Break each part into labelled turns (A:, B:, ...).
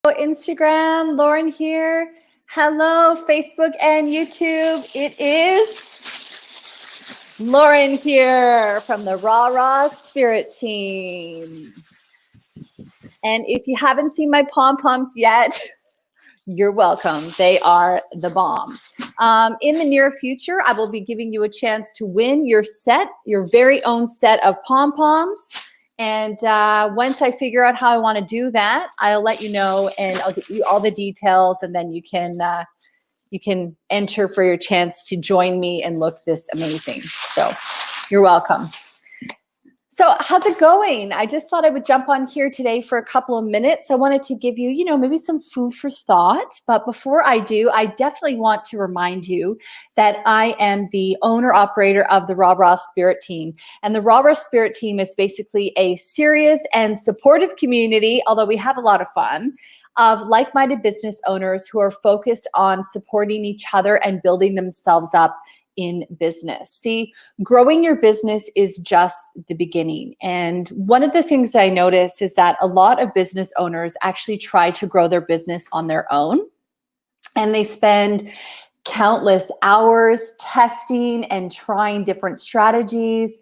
A: Instagram, Lauren here. Hello, Facebook and YouTube. It is Lauren here from the Raw Spirit team. And if you haven't seen my pom-poms yet, you're welcome. They are the bomb. In the near future, I will be giving you a chance to win your very own set of pom-poms. And once I figure out how I want to do that, I'll let you know, and I'll get you all the details, and then you can enter for your chance to join me and look this amazing. So you're welcome. So how's it going? I just thought I would jump on here today for a couple of minutes. I wanted to give you, maybe some food for thought. But before I do, I definitely want to remind you that I am the owner-operator of the Raw Spirit team. And the Raw Spirit team is basically a serious and supportive community, although we have a lot of fun, of like-minded business owners who are focused on supporting each other and building themselves up in business. See, growing your business is just the beginning. And one of the things that I notice is that a lot of business owners actually try to grow their business on their own. And they spend countless hours testing and trying different strategies,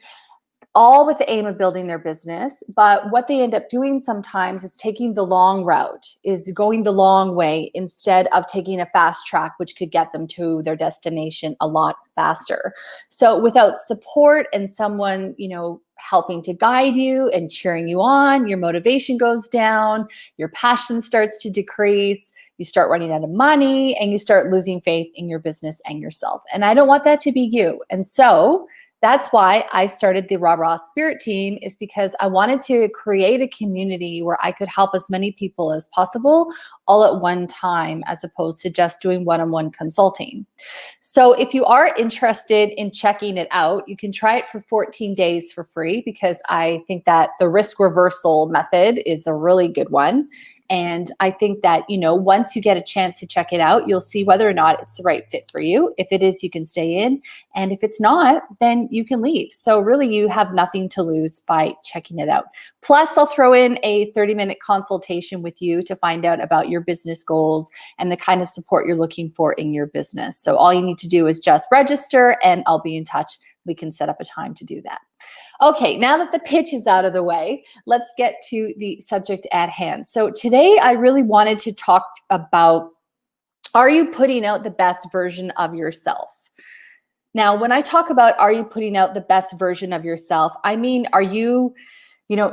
A: all with the aim of building their business. But what they end up doing sometimes is taking the long route, is going the long way instead of taking a fast track, which could get them to their destination a lot faster. So without support and someone, helping to guide you and cheering you on, your motivation goes down, your passion starts to decrease, you start running out of money, and you start losing faith in your business and yourself. And I don't want that to be you. And so that's why I started the Raw Spirit team, is because I wanted to create a community where I could help as many people as possible all at one time, as opposed to just doing one-on-one consulting. So if you are interested in checking it out, you can try it for 14 days for free, because I think that the risk reversal method is a really good one. And I think that, once you get a chance to check it out, you'll see whether or not it's the right fit for you. If it is, you can stay in. And if it's not, then you can leave. So really, you have nothing to lose by checking it out. Plus, I'll throw in a 30-minute consultation with you to find out about your business goals and the kind of support you're looking for in your business. So all you need to do is just register, and I'll be in touch. We can set up a time to do that. Okay, now that the pitch is out of the way, let's get to the subject at hand. So today I really wanted to talk about, are you putting out the best version of yourself? Now, when I talk about are you putting out the best version of yourself, I mean, are you,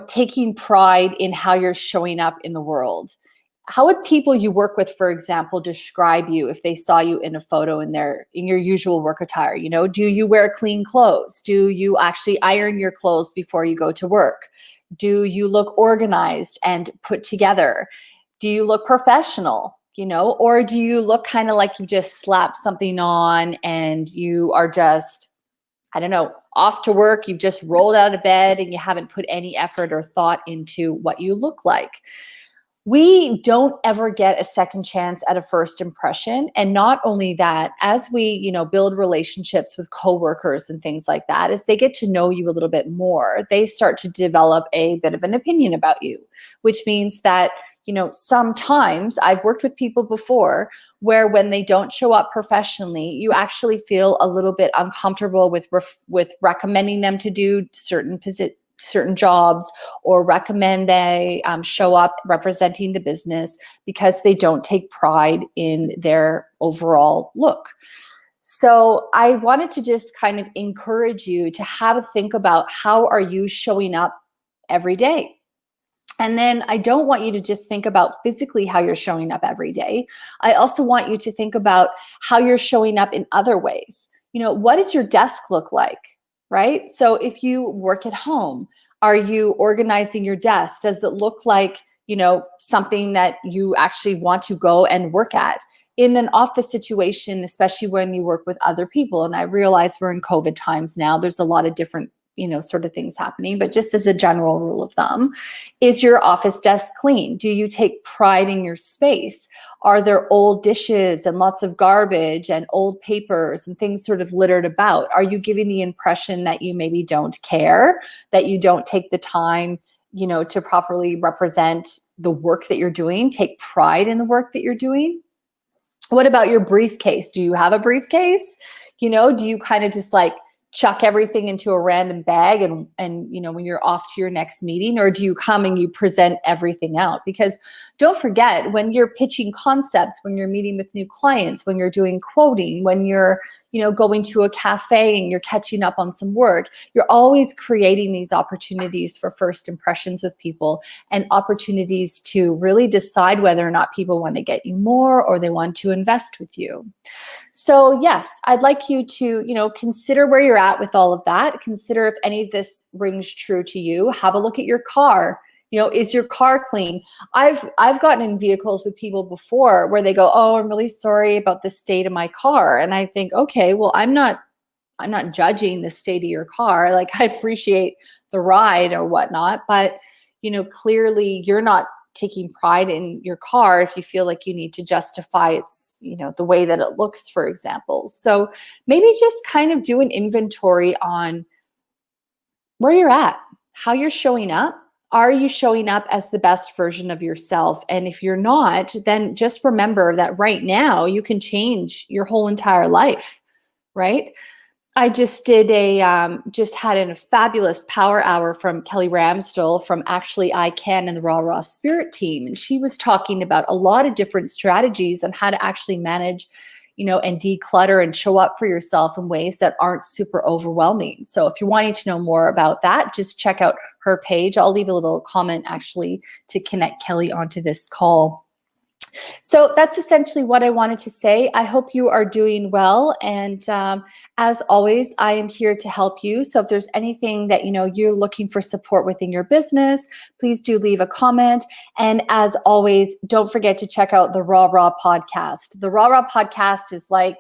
A: taking pride in how you're showing up in the world? How would people you work with, for example, describe you if they saw you in a photo in your usual work attire? Do you wear clean clothes? Do you actually iron your clothes before you go to work? Do you look organized and put together? Do you look professional? Or do you look kind of like you just slapped something on and you are just, off to work, you've just rolled out of bed and you haven't put any effort or thought into what you look like? We don't ever get a second chance at a first impression. And not only that, as we, build relationships with coworkers and things like that, as they get to know you a little bit more, they start to develop a bit of an opinion about you, which means that, sometimes I've worked with people before where when they don't show up professionally, you actually feel a little bit uncomfortable with recommending them to do certain jobs, or recommend they show up representing the business, because they don't take pride in their overall look. So I wanted to just kind of encourage you to have a think about, how are you showing up every day? And then I don't want you to just think about physically how you're showing up every day. I also want you to think about how you're showing up in other ways. What does your desk look like? Right? So if you work at home, are you organizing your desk? Does it look like, something that you actually want to go and work at? In an office situation, especially when you work with other people, and I realize we're in COVID times now, there's a lot of different sort of things happening, but just as a general rule of thumb, is your office desk clean? Do you take pride in your space? Are there old dishes and lots of garbage and old papers and things sort of littered about? Are you giving the impression that you maybe don't care, that you don't take the time to properly represent the work that you're doing, take pride in the work that you're doing. What about your briefcase? Do you have a briefcase? Do you kind of just like chuck everything into a random bag and when you're off to your next meeting, or do you come and you present everything out? Because don't forget, when you're pitching concepts, when you're meeting with new clients, when you're doing quoting, when you're going to a cafe and you're catching up on some work, you're always creating these opportunities for first impressions with people and opportunities to really decide whether or not people want to get you more or they want to invest with you. So yes, I'd like you to, consider where you're at with all of that. Consider if any of this rings true to you. Have a look at your car. Is your car clean? I've gotten in vehicles with people before where they go, "Oh, I'm really sorry about the state of my car." And I think, okay, well, I'm not judging the state of your car. Like, I appreciate the ride or whatnot, but clearly you're not taking pride in your car if you feel like you need to justify its, the way that it looks, for example. So maybe just kind of do an inventory on where you're at, how you're showing up. Are you showing up as the best version of yourself? And if you're not, then just remember that right now you can change your whole entire life, right? I just did had a fabulous power hour from Kelly Ramsdell from Actually I Can and the Raw Spirit team. And she was talking about a lot of different strategies on how to actually manage, and declutter and show up for yourself in ways that aren't super overwhelming. So if you're wanting to know more about that, just check out her page. I'll leave a little comment actually to connect Kelly onto this call. So that's essentially what I wanted to say. I hope you are doing well. And as always, I am here to help you. So if there's anything that, you're looking for support within your business, please do leave a comment. And as always, don't forget to check out the Raw podcast. The Raw podcast is like,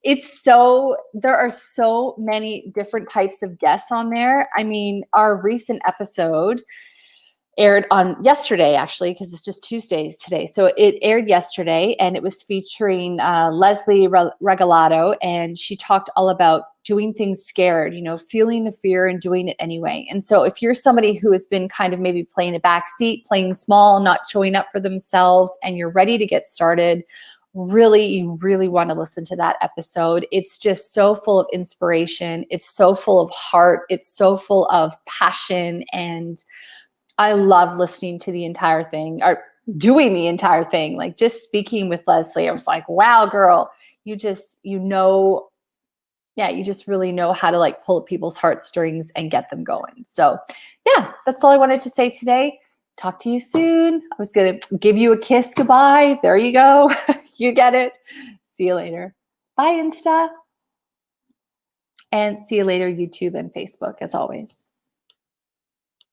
A: there are so many different types of guests on there. I mean, our recent episode aired on yesterday, actually, because it's just Tuesdays today. So it aired yesterday, and it was featuring Leslie Regalado, and she talked all about doing things scared, feeling the fear and doing it anyway. And so if you're somebody who has been kind of maybe playing a backseat, playing small, not showing up for themselves, and you're ready to get started, you really want to listen to that episode. It's just so full of inspiration. It's so full of heart. It's so full of passion, and I love listening to the entire thing, or doing the entire thing. Like, just speaking with Leslie, I was like, wow, girl, you just really know how to like pull at people's heartstrings and get them going. So yeah, that's all I wanted to say today. Talk to you soon. I was going to give you a kiss goodbye. There you go. You get it. See you later. Bye, Insta. And see you later, YouTube and Facebook, as always.